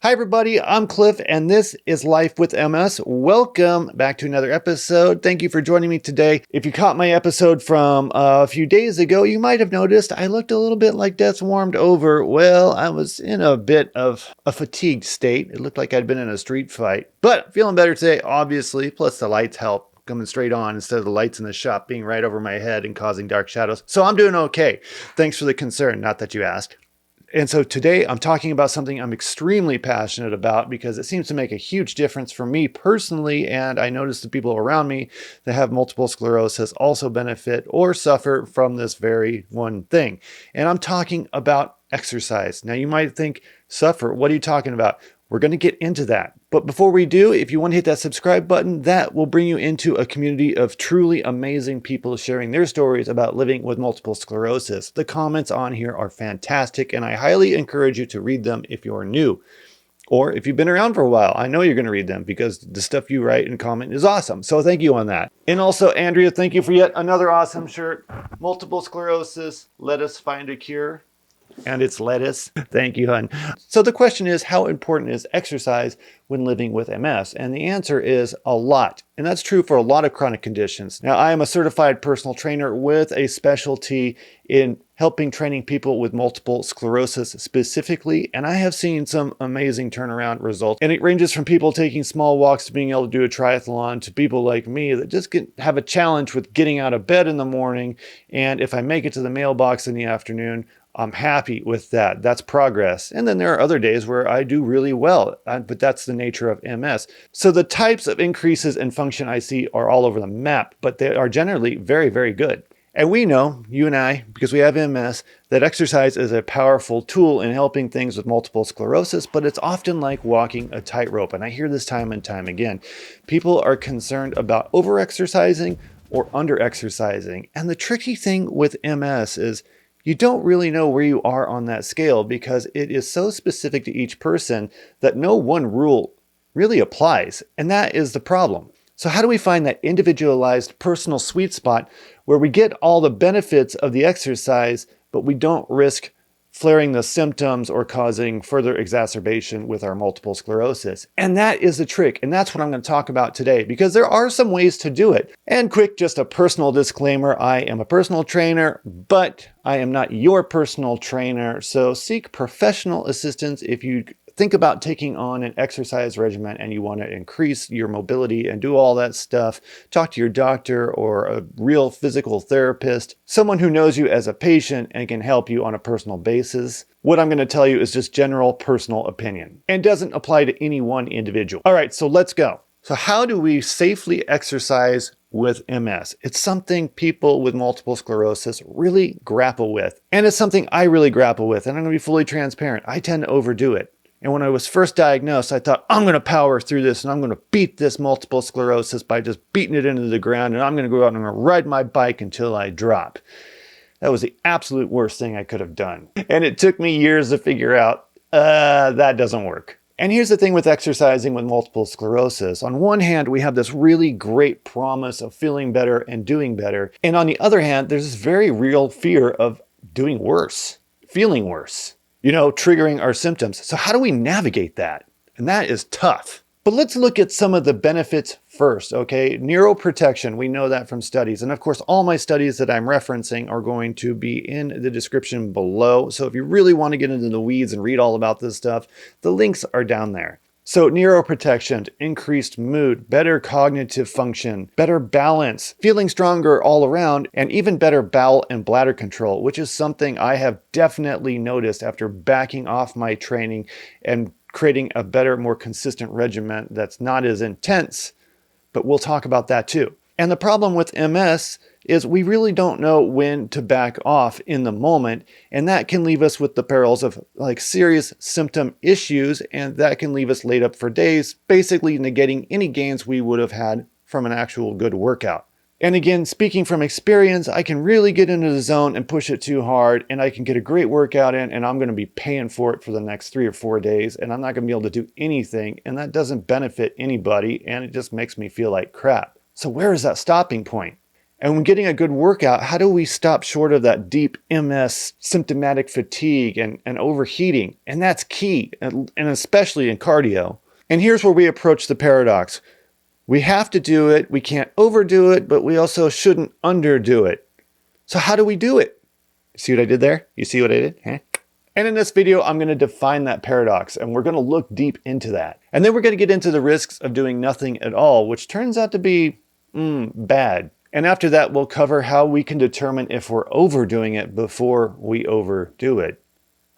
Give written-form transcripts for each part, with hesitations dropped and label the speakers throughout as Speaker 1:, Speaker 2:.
Speaker 1: Hi everybody, I'm Cliff and this is Life with MS. Welcome back to another episode. Thank you for joining me today. If you caught my episode from a few days ago, you might have noticed I looked a little bit like Death's Warmed Over. Well, I was in a bit of a fatigued state. It looked like I'd been in a street fight, but feeling better today, obviously, plus the lights help. Coming straight on instead of the lights in the shop being right over my head and causing dark shadows. So I'm doing okay. Thanks for the concern, not that you asked. And so today I'm talking about something I'm extremely passionate about because it seems to make a huge difference for me personally. And I notice the people around me that have multiple sclerosis also benefit or suffer from this very one thing. And I'm talking about exercise. Now you might think, suffer, what are you talking about? We're going to get into that. But before we do, if you want to hit that subscribe button, that will bring you into a community of truly amazing people sharing their stories about living with multiple sclerosis. The comments on here are fantastic, and I highly encourage you to read them if you're new. Or if you've been around for a while, I know you're going to read them because the stuff you write and comment is awesome. So thank you on that. And also, Andrea, thank you for yet another awesome shirt. Multiple sclerosis, let us find a cure. And it's lettuce. Thank you, hon. So the question is, how important is exercise when living with MS? And the answer is a lot. And that's true for a lot of chronic conditions. Now, I am a certified personal trainer with a specialty in helping training people with multiple sclerosis specifically. And I have seen some amazing turnaround results. And it ranges from people taking small walks to being able to do a triathlon to people like me that just have a challenge with getting out of bed in the morning. And if I make it to the mailbox in the afternoon, I'm happy with that. That's progress. And then there are other days where I do really well, but that's the nature of MS. So the types of increases in function I see are all over the map, but they are generally very, very good. And we know, you and I, because we have MS, that exercise is a powerful tool in helping things with multiple sclerosis, but it's often like walking a tightrope. And I hear this time and time again. People are concerned about over-exercising or under-exercising. And the tricky thing with MS is you don't really know where you are on that scale because it is so specific to each person that no one rule really applies. And that is the problem. So how do we find that individualized personal sweet spot where we get all the benefits of the exercise, but we don't risk flaring the symptoms or causing further exacerbation with our multiple sclerosis? And that is the trick. And that's what I'm going to talk about today because there are some ways to do it. And quick, just a personal disclaimer. I am a personal trainer, but I am not your personal trainer. So seek professional assistance if you think about taking on an exercise regimen and you want to increase your mobility and do all that stuff. Talk to your doctor or a real physical therapist, someone who knows you as a patient and can help you on a personal basis. What I'm going to tell you is just general personal opinion and doesn't apply to any one individual. All right, so let's go. So how do we safely exercise with MS? It's something people with multiple sclerosis really grapple with. And it's something I really grapple with. And I'm going to be fully transparent. I tend to overdo it. And when I was first diagnosed, I thought, I'm going to power through this and I'm going to beat this multiple sclerosis by just beating it into the ground. And I'm going to go out and I'm going to ride my bike until I drop. That was the absolute worst thing I could have done. And it took me years to figure out, that doesn't work. And here's the thing with exercising with multiple sclerosis. On one hand, we have this really great promise of feeling better and doing better. And on the other hand, there's this very real fear of doing worse, feeling worse, triggering our symptoms. So how do we navigate that? And that is tough. But let's look at some of the benefits first, okay? Neuroprotection, we know that from studies. And of course, all my studies that I'm referencing are going to be in the description below. So if you really want to get into the weeds and read all about this stuff, the links are down there. So neuroprotection, increased mood, better cognitive function, better balance, feeling stronger all around, and even better bowel and bladder control, which is something I have definitely noticed after backing off my training and creating a better, more consistent regimen that's not as intense, but we'll talk about that too. And the problem with MS is we really don't know when to back off in the moment. And that can leave us with the perils of serious symptom issues. And that can leave us laid up for days, basically negating any gains we would have had from an actual good workout. And again, speaking from experience, I can really get into the zone and push it too hard and I can get a great workout in and I'm going to be paying for it for the next 3 or 4 days and I'm not going to be able to do anything and that doesn't benefit anybody and it just makes me feel like crap. So where is that stopping point? And when getting a good workout, how do we stop short of that deep MS symptomatic fatigue and overheating? And that's key, and especially in cardio. And here's where we approach the paradox. We have to do it, we can't overdo it, but we also shouldn't underdo it. So how do we do it? See what I did there? You see what I did? Huh? And in this video, I'm going to define that paradox, and we're going to look deep into that. And then we're going to get into the risks of doing nothing at all, which turns out to be bad. And after that, we'll cover how we can determine if we're overdoing it before we overdo it.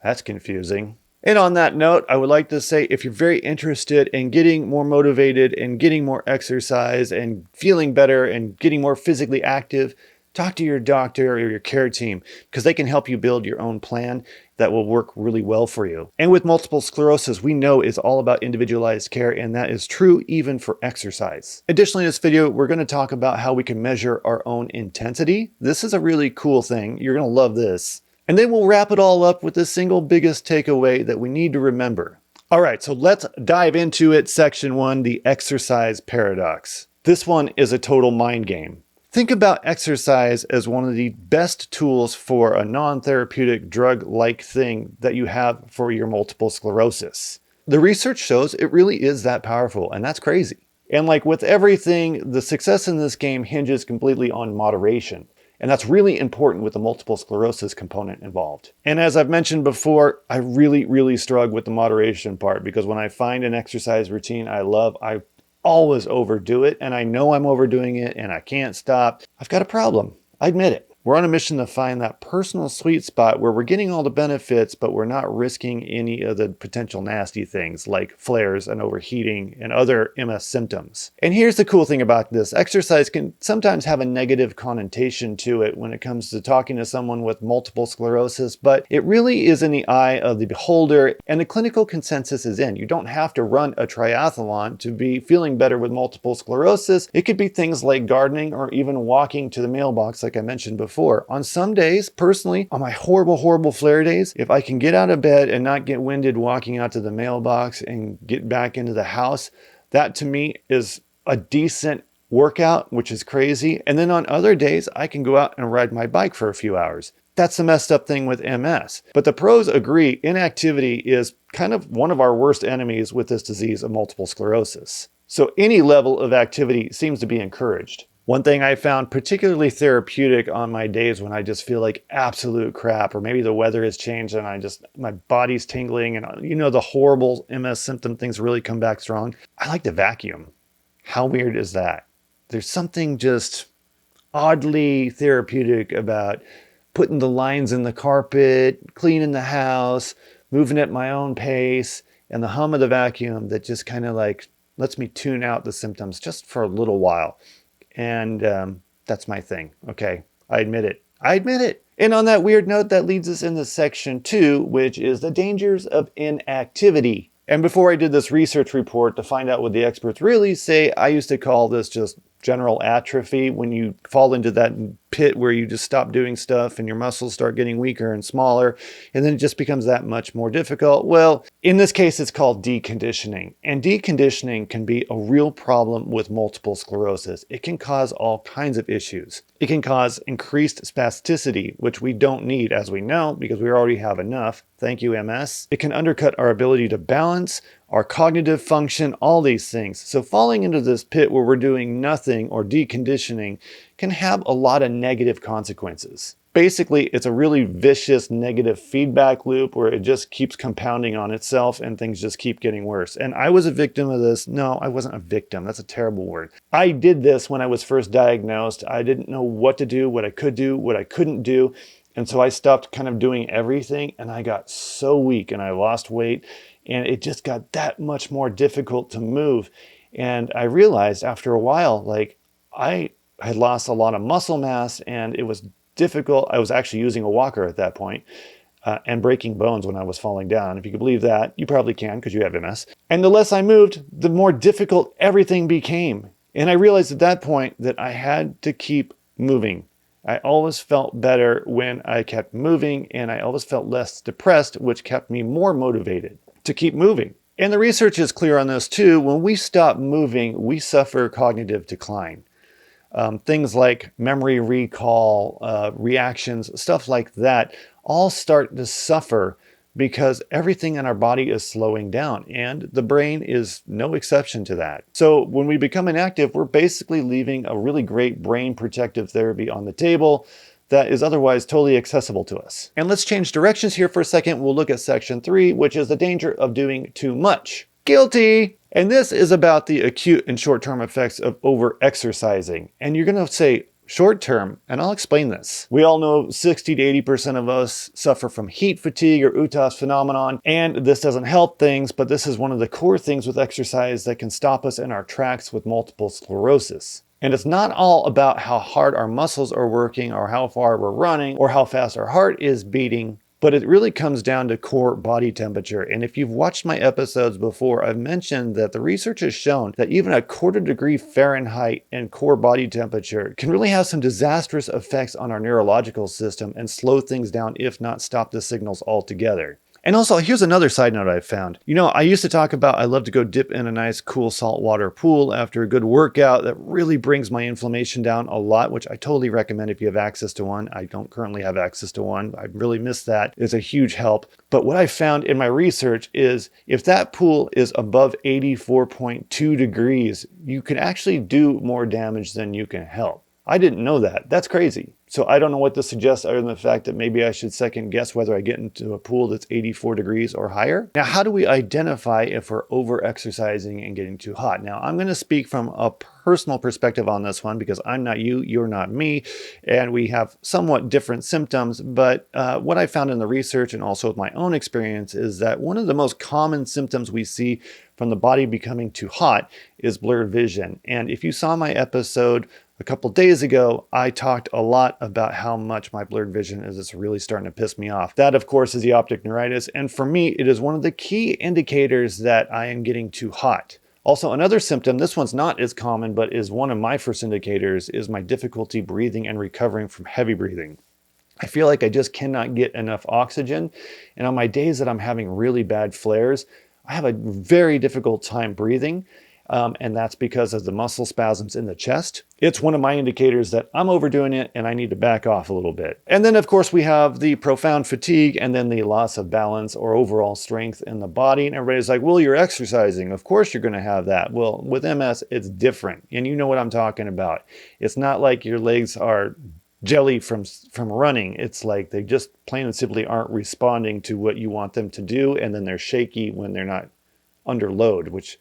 Speaker 1: That's confusing. And on that note, I would like to say if you're very interested in getting more motivated and getting more exercise and feeling better and getting more physically active, talk to your doctor or your care team because they can help you build your own plan that will work really well for you. And with multiple sclerosis, we know it's all about individualized care, and that is true even for exercise. Additionally, in this video, we're going to talk about how we can measure our own intensity. This is a really cool thing. You're going to love this. And then we'll wrap it all up with the single biggest takeaway that we need to remember. All right, so let's dive into it. Section 1, the exercise paradox. This one is a total mind game. Think about exercise as one of the best tools for a non-therapeutic drug-like thing that you have for your multiple sclerosis. The research shows it really is that powerful, and that's crazy. And like with everything, the success in this game hinges completely on moderation. And that's really important with the multiple sclerosis component involved. And as I've mentioned before, I really struggle with the moderation part because when I find an exercise routine I love, I always overdo it, and I know I'm overdoing it and I can't stop. I've got a problem. I admit it. We're on a mission to find that personal sweet spot where we're getting all the benefits, but we're not risking any of the potential nasty things like flares and overheating and other MS symptoms. And here's the cool thing about this. Exercise can sometimes have a negative connotation to it when it comes to talking to someone with multiple sclerosis, but it really is in the eye of the beholder, and the clinical consensus is in. You don't have to run a triathlon to be feeling better with multiple sclerosis. It could be things like gardening or even walking to the mailbox like I mentioned before. On some days, personally, on my horrible flare days, if I can get out of bed and not get winded walking out to the mailbox and get back into the house, that to me is a decent workout, which is crazy. And then on other days, I can go out and ride my bike for a few hours. That's the messed up thing with MS. But the pros agree inactivity is kind of one of our worst enemies with this disease of multiple sclerosis. So any level of activity seems to be encouraged. One thing I found particularly therapeutic on my days when I just feel like absolute crap, or maybe the weather has changed and my body's tingling and the horrible MS symptom things really come back strong. I like to vacuum. How weird is that? There's something just oddly therapeutic about putting the lines in the carpet, cleaning the house, moving at my own pace, and the hum of the vacuum that just kind of like lets me tune out the symptoms just for a little while. And that's my thing. Okay, I admit it. And on that weird note, that leads us into section 2, which is the dangers of inactivity. And before I did this research report to find out what the experts really say, I used to call this just general atrophy, when you fall into that pit where you just stop doing stuff and your muscles start getting weaker and smaller, and then it just becomes that much more difficult. Well, in this case, it's called deconditioning. And deconditioning can be a real problem with multiple sclerosis. It can cause all kinds of issues. It can cause increased spasticity, which we don't need, as we know, because we already have enough. Thank you, MS. It can undercut our ability to balance, our cognitive function, all these things. So falling into this pit where we're doing nothing or deconditioning can have a lot of negative consequences. Basically, it's a really vicious negative feedback loop where it just keeps compounding on itself and things just keep getting worse. And I was a victim of this. No, I wasn't a victim. That's a terrible word. I did this when I was first diagnosed. I didn't know what to do, what I could do, what I couldn't do. And so I stopped kind of doing everything, and I got so weak and I lost weight, and it just got that much more difficult to move. And I realized after a while, like I had lost a lot of muscle mass and it was difficult. I was actually using a walker at that point, and breaking bones when I was falling down. If you can believe that, you probably can because you have MS. And the less I moved, the more difficult everything became. And I realized at that point that I had to keep moving. I always felt better when I kept moving, and I always felt less depressed, which kept me more motivated to keep moving. And the research is clear on this too. When we stop moving, we suffer cognitive decline. things like memory recall, reactions, stuff like that, all start to suffer because everything in our body is slowing down, and the brain is no exception to that. So when we become inactive, we're basically leaving a really great brain protective therapy on the table that is otherwise totally accessible to us. And let's change directions here for a second. We'll look at section 3, which is the danger of doing too much. Guilty! And this is about the acute and short-term effects of over-exercising. And you're going to say, short term, and I'll explain this. We all know 60 to 80% of us suffer from heat fatigue or UTAS phenomenon, and this doesn't help things, but this is one of the core things with exercise that can stop us in our tracks with multiple sclerosis. And it's not all about how hard our muscles are working or how far we're running or how fast our heart is beating, but it really comes down to core body temperature. And if you've watched my episodes before, I've mentioned that the research has shown that even a 1/4 degree Fahrenheit in core body temperature can really have some disastrous effects on our neurological system and slow things down, if not stop the signals altogether. And also, here's another side note I've found. You know, I used to talk about I love to go dip in a nice cool saltwater pool after a good workout that really brings my inflammation down a lot, which I totally recommend if you have access to one. I don't currently have access to one. I really miss that. It's a huge help. But what I found in my research is if that pool is above 84.2 degrees, you can actually do more damage than you can help. I didn't know that. That's crazy. So I don't know what this suggests other than the fact that maybe I should second guess whether I get into a pool that's 84 degrees or higher. Now, how do we identify if we're over exercising and getting too hot? Now, I'm going to speak from a personal perspective on this one because I'm not you, you're not me, and we have somewhat different symptoms. But what I found in the research and also with my own experience is that one of the most common symptoms we see from the body becoming too hot is blurred vision. And if you saw my episode a couple days ago, I talked a lot about how much my blurred vision is. It's really starting to piss me off. That, of course, is the optic neuritis. And for me, it is one of the key indicators that I am getting too hot. Also, another symptom, this one's not as common, but is one of my first indicators, is my difficulty breathing and recovering from heavy breathing. I feel like I just cannot get enough oxygen. And on my days that I'm having really bad flares, I have a very difficult time breathing. And that's because of the muscle spasms in the chest. It's one of my indicators that I'm overdoing it and I need to back off a little bit. And then, of course, we have the profound fatigue and then the loss of balance or overall strength in the body. And everybody's like, well, you're exercising. Of course you're going to have that. Well, with MS, it's different. And you know what I'm talking about. It's not like your legs are jelly from running. It's like they just plain and simply aren't responding to what you want them to do. And then they're shaky when they're not under load, which...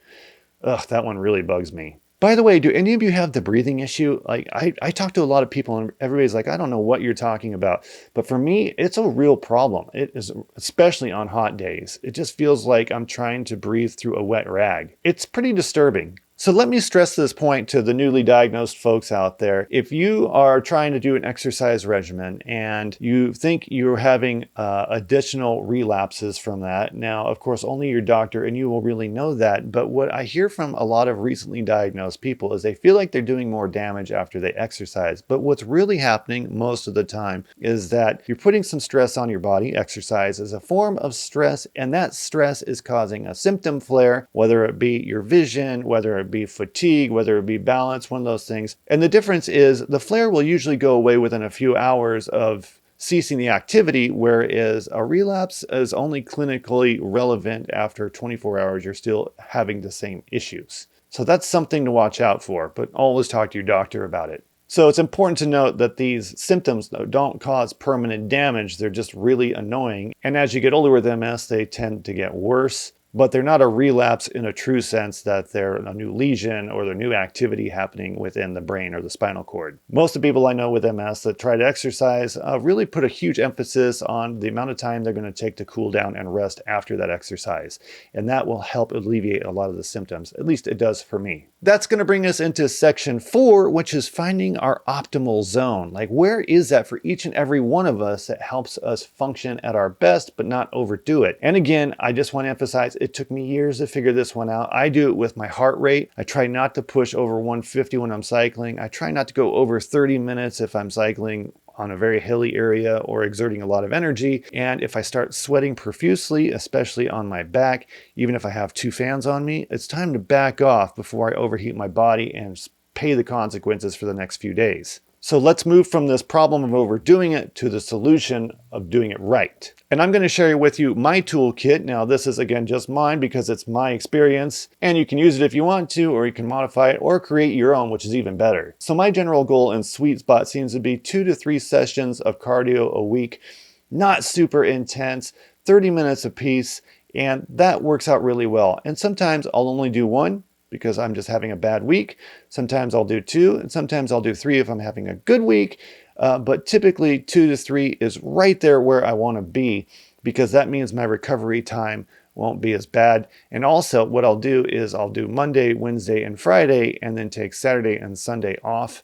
Speaker 1: ugh, that one really bugs me. By the way, do any of you have the breathing issue? Like I talk to a lot of people and everybody's like, I don't know what you're talking about. But for me, it's a real problem. It is, especially on hot days. It just feels like I'm trying to breathe through a wet rag. It's pretty disturbing. So let me stress this point to the newly diagnosed folks out there. If you are trying to do an exercise regimen and you think you're having additional relapses from that, now, of course, only your doctor and you will really know that. But what I hear from a lot of recently diagnosed people is they feel like they're doing more damage after they exercise. But what's really happening most of the time is that you're putting some stress on your body. Exercise is a form of stress, and that stress is causing a symptom flare, whether it be your vision, whether it be fatigue, whether it be balance, one of those things. And the difference is the flare will usually go away within a few hours of ceasing the activity, whereas a relapse is only clinically relevant after 24 hours. You're still having the same issues. So that's something to watch out for, but always talk to your doctor about it. So it's important to note that these symptoms, though, don't cause permanent damage. They're just really annoying. And as you get older with MS, they tend to get worse. But they're not a relapse in a true sense that they're a new lesion or the new activity happening within the brain or the spinal cord. Most of the people I know with MS that try to exercise really put a huge emphasis on the amount of time they're going to take to cool down and rest after that exercise. And that will help alleviate a lot of the symptoms. At least it does for me. That's going to bring us into section 4, which is finding our optimal zone. Like, where is that for each and every one of us that helps us function at our best, but not overdo it? And again, I just want to emphasize, it took me years to figure this one out. I do it with my heart rate. I try not to push over 150 when I'm cycling. I try not to go over 30 minutes if I'm cycling on a very hilly area or exerting a lot of energy. And if I start sweating profusely, especially on my back, even if I have 2 fans on me, it's time to back off before I overheat my body and pay the consequences for the next few days. So let's move from this problem of overdoing it to the solution of doing it right. And I'm going to share with you my toolkit. Now, this is again just mine because it's my experience, and you can use it if you want to, or you can modify it or create your own, which is even better. So my general goal and sweet spot seems to be 2 to 3 sessions of cardio a week, not super intense, 30 minutes a piece, and that works out really well. And sometimes I'll only do one because I'm just having a bad week. Sometimes I'll do 2, and sometimes I'll do 3 if I'm having a good week. But typically 2 to 3 is right there where I want to be, because that means my recovery time won't be as bad. And also what I'll do is I'll do Monday, Wednesday, and Friday, and then take Saturday and Sunday off.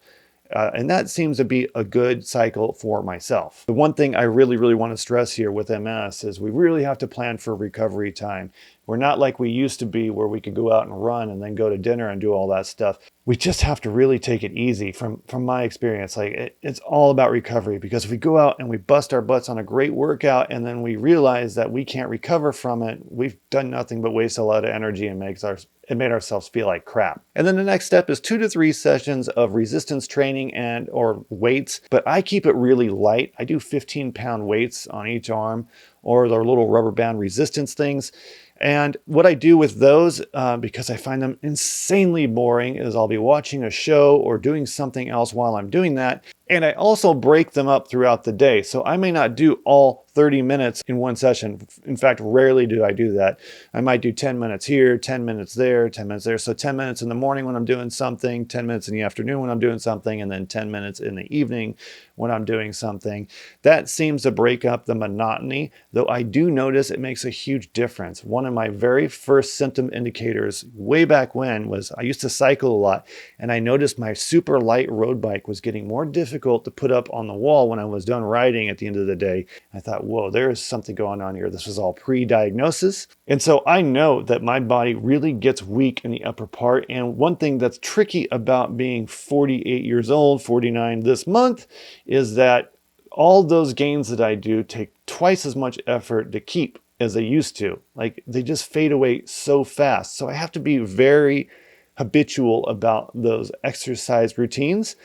Speaker 1: And that seems to be a good cycle for myself. The one thing I really want to stress here with MS is we really have to plan for recovery time. We're not like we used to be, where we could go out and run and then go to dinner and do all that stuff. We just have to really take it easy. From my experience, like it's all about recovery, because if we go out and we bust our butts on a great workout and then we realize that we can't recover from it, we've done nothing but waste a lot of energy and made ourselves feel like crap. And then the next step is 2 to 3 sessions of resistance training and or weights, but I keep it really light. I do 15-pound weights on each arm, or their little rubber band resistance things. And what I do with those, because I find them insanely boring, is I'll be watching a show or doing something else while I'm doing that. And I also break them up throughout the day. So I may not do all 30 minutes in one session. In fact, rarely do I do that. I might do 10 minutes here, 10 minutes there, 10 minutes there. So 10 minutes in the morning when I'm doing something, 10 minutes in the afternoon when I'm doing something, and then 10 minutes in the evening when I'm doing something. That seems to break up the monotony, though I do notice it makes a huge difference. One of my very first symptom indicators way back when was I used to cycle a lot, and I noticed my super light road bike was getting more difficult to put up on the wall when I was done riding at the end of the day. I thought, whoa, there is something going on here. This was all pre-diagnosis. And so I know that my body really gets weak in the upper part. And one thing that's tricky about being 48 years old, 49 this month, is that all those gains that I do take twice as much effort to keep as they used to. Like, they just fade away so fast. So I have to be very habitual about those exercise routines.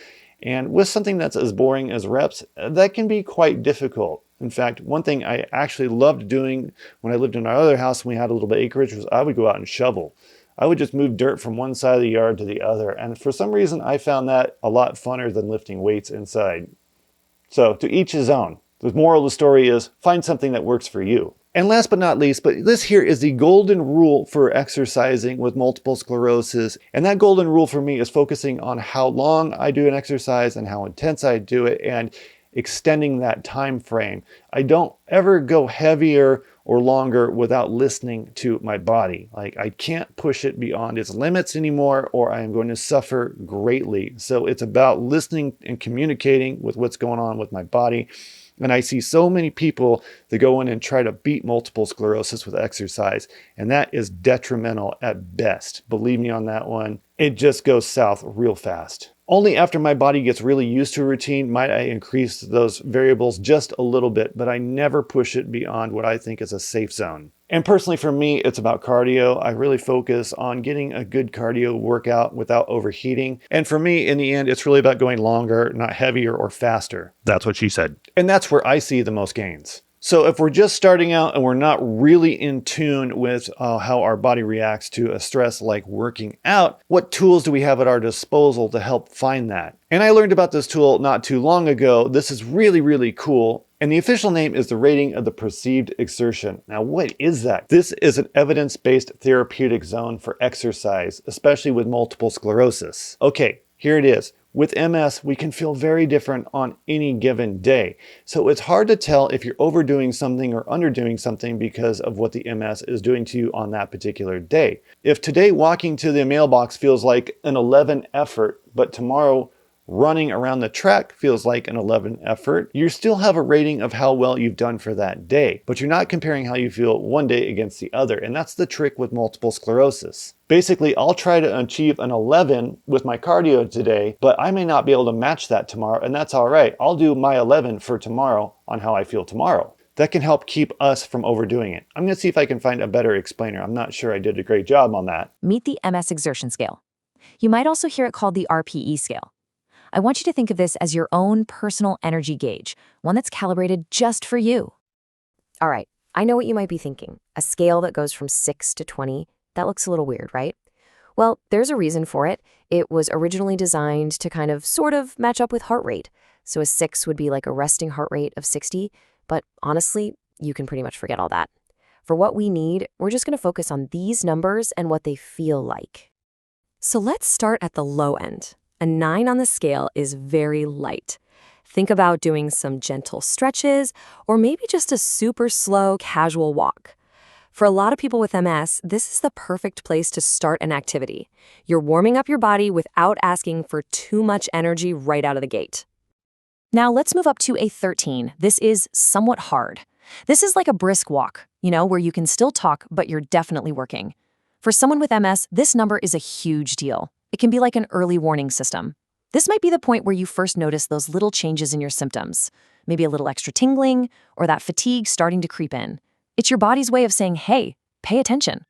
Speaker 1: And with something that's as boring as reps, that can be quite difficult. In fact, one thing I actually loved doing when I lived in our other house and we had a little bit of acreage was I would go out and shovel. I would just move dirt from one side of the yard to the other. And for some reason, I found that a lot funner than lifting weights inside. So to each his own. The moral of the story is find something that works for you. And last but not least, but this here is the golden rule for exercising with multiple sclerosis. And that golden rule for me is focusing on how long I do an exercise and how intense I do it, and extending that time frame. I don't ever go heavier or longer without listening to my body. Like, I can't push it beyond its limits anymore, or I am going to suffer greatly. So it's about listening and communicating with what's going on with my body. And I see so many people that go in and try to beat multiple sclerosis with exercise, and that is detrimental at best. Believe me on that one. It just goes south real fast. Only after my body gets really used to a routine might I increase those variables just a little bit, but I never push it beyond what I think is a safe zone. And personally for me, it's about cardio. I really focus on getting a good cardio workout without overheating. And for me, in the end, it's really about going longer, not heavier or faster. That's what she said. And that's where I see the most gains. So if we're just starting out and we're not really in tune with how our body reacts to a stress like working out, what tools do we have at our disposal to help find that? And I learned about this tool not too long ago. This is really cool. And the official name is the rating of the perceived exertion. Now, what is that? This is an evidence-based therapeutic zone for exercise, especially with multiple sclerosis. Okay, here it is. With MS, we can feel very different on any given day. So it's hard to tell if you're overdoing something or underdoing something because of what the MS is doing to you on that particular day. If today walking to the mailbox feels like an 11 effort, but tomorrow running around the track feels like an 11 effort, you still have a rating of how well you've done for that day, but you're not comparing how you feel one day against the other. And that's the trick with multiple sclerosis. Basically, I'll try to achieve an 11 with my cardio today, but I may not be able to match that tomorrow, and that's all right. I'll do my 11 for tomorrow on how I feel tomorrow. That can help keep us from overdoing it. I'm going to see if I can find a better explainer. I'm not sure I did a great job on that.
Speaker 2: Meet the MS Exertion Scale. You might also hear it called the RPE scale. I want you to think of this as your own personal energy gauge, one that's calibrated just for you.
Speaker 3: All right, I know what you might be thinking. A scale that goes from 6 to 20, that looks a little weird, right? Well, there's a reason for it. It was originally designed to kind of sort of match up with heart rate. So a 6 would be like a resting heart rate of 60, but honestly, you can pretty much forget all that. For what we need, we're just going to focus on these numbers and what they feel like. So let's start at the low end. A 9 on the scale is very light. Think about doing some gentle stretches or maybe just a super slow, casual walk. For a lot of people with MS, this is the perfect place to start an activity. You're warming up your body without asking for too much energy right out of the gate.
Speaker 2: Now let's move up to a 13. This is somewhat hard. This is like a brisk walk, where you can still talk, but you're definitely working. For someone with MS, this number is a huge deal. It can be like an early warning system. This might be the point where you first notice those little changes in your symptoms, maybe a little extra tingling or that fatigue starting to creep in. It's your body's way of saying, hey, pay attention.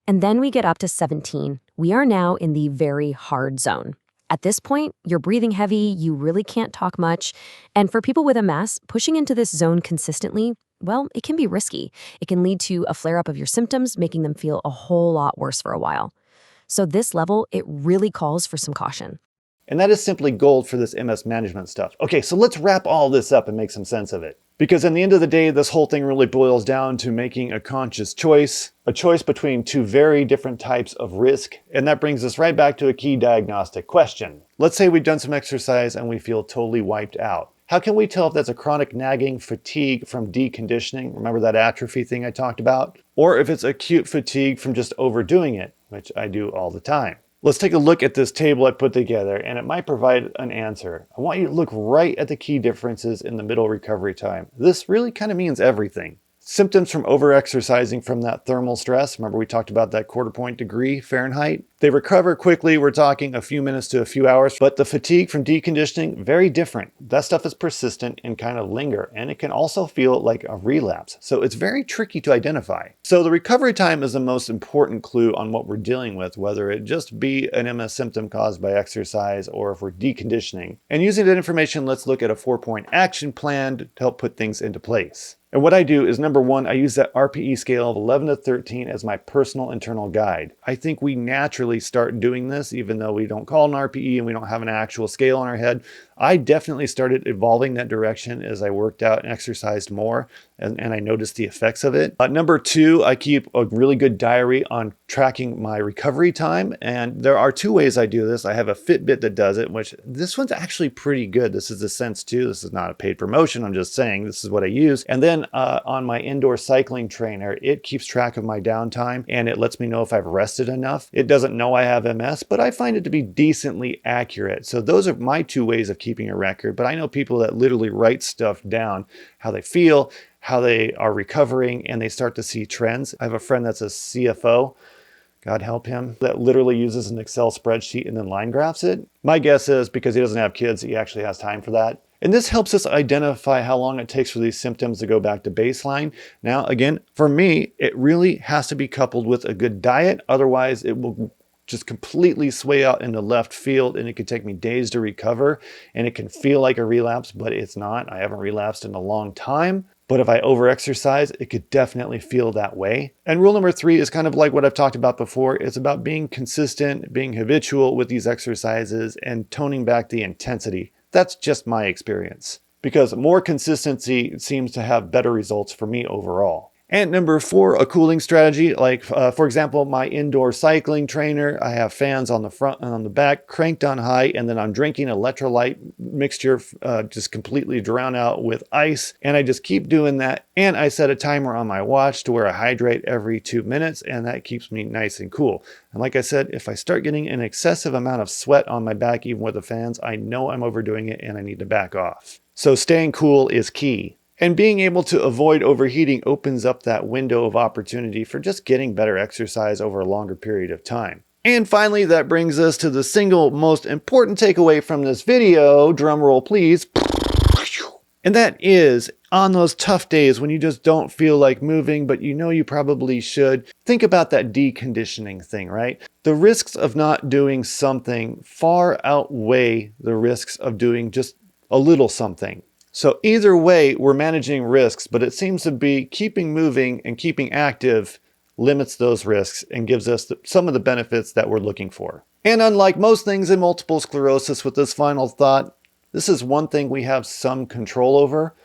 Speaker 3: And then we get up to 17. We are now in the very hard zone. At this point, you're breathing heavy, you really can't talk much. And for people with MS, pushing into this zone consistently, well, it can be risky. It can lead to a flare-up of your symptoms, making them feel a whole lot worse for a while. So this level, it really calls for some caution.
Speaker 1: And that is simply gold for this MS management stuff. Okay, so let's wrap all this up and make some sense of it. Because in the end of the day, this whole thing really boils down to making a conscious choice, a choice between two very different types of risk. And that brings us right back to a key diagnostic question. Let's say we've done some exercise and we feel totally wiped out. How can we tell if that's a chronic nagging fatigue from deconditioning? Remember that atrophy thing I talked about? Or if it's acute fatigue from just overdoing it, which I do all the time. Let's take a look at this table I put together, and it might provide an answer. I want you to look right at the key differences in the middle recovery time. This really kind of means everything. Symptoms from overexercising from that thermal stress. Remember we talked about that 1/4 point degree Fahrenheit? They recover quickly. We're talking a few minutes to a few hours, but the fatigue from deconditioning, very different. That stuff is persistent and kind of linger, and it can also feel like a relapse. So it's very tricky to identify. So the recovery time is the most important clue on what we're dealing with, whether it just be an MS symptom caused by exercise or if we're deconditioning. And using that information, let's look at a 4-point action plan to help put things into place. And what I do is, number one, I use that RPE scale of 11 to 13 as my personal internal guide. I think we naturally start doing this, even though we don't call it an RPE and we don't have an actual scale in our head. I definitely started evolving that direction as I worked out and exercised more, and I noticed the effects of it. Number two, I keep a really good diary on tracking my recovery time, and there are two ways I do this. I have a Fitbit that does it, which this one's actually pretty good. This is the Sense 2. This is not a paid promotion. I'm just saying this is what I use. And then on my indoor cycling trainer, it keeps track of my downtime, and it lets me know if I've rested enough. It doesn't know I have MS, but I find it to be decently accurate. So those are my two ways of keeping a record. But I know people that literally write stuff down, how they feel, how they are recovering, and they start to see trends. I have a friend that's a CFO, God help him, that literally uses an Excel spreadsheet and then line graphs it. My guess is because he doesn't have kids, he actually has time for that. And this helps us identify how long it takes for these symptoms to go back to baseline. Now, again, for me, it really has to be coupled with a good diet. Otherwise, it will just completely sway out into left field, and it could take me days to recover, and it can feel like a relapse, but it's not. I haven't relapsed in a long time. But if I overexercise, it could definitely feel that way. And rule number 3 is kind of like what I've talked about before. It's about being consistent, being habitual with these exercises, and toning back the intensity. That's just my experience, because more consistency seems to have better results for me overall. And number 4, a cooling strategy, like for example, my indoor cycling trainer, I have fans on the front and on the back cranked on high, and then I'm drinking electrolyte mixture just completely drowned out with ice, and I just keep doing that. And I set a timer on my watch to where I hydrate every 2 minutes, and that keeps me nice and cool. And like I said, if I start getting an excessive amount of sweat on my back, even with the fans, I know I'm overdoing it and I need to back off. So staying cool is key. And being able to avoid overheating opens up that window of opportunity for just getting better exercise over a longer period of time. And finally, that brings us to the single most important takeaway from this video, drum roll please, and that is On those tough days when you just don't feel like moving, but you know you probably should, think about that deconditioning thing, right? The risks of not doing something far outweigh the risks of doing just a little something. So either way, we're managing risks, but it seems to be keeping moving and keeping active limits those risks and gives us some of the benefits that we're looking for. And unlike most things in multiple sclerosis, with this final thought, this is one thing we have some control over.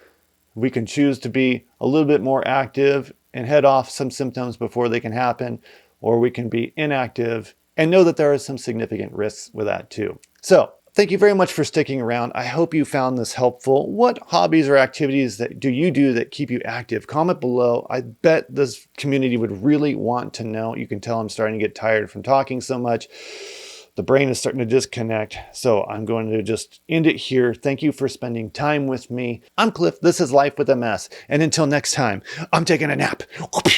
Speaker 1: We can choose to be a little bit more active and head off some symptoms before they can happen, or we can be inactive and know that there are some significant risks with that too. So thank you very much for sticking around. I hope you found this helpful. What hobbies or activities do you do that keep you active? Comment below. I bet this community would really want to know. You can tell I'm starting to get tired from talking so much. The brain is starting to disconnect, so I'm going to just end it here. Thank you for spending time with me. I'm Cliff. This is Life with MS. And until next time, I'm taking a nap.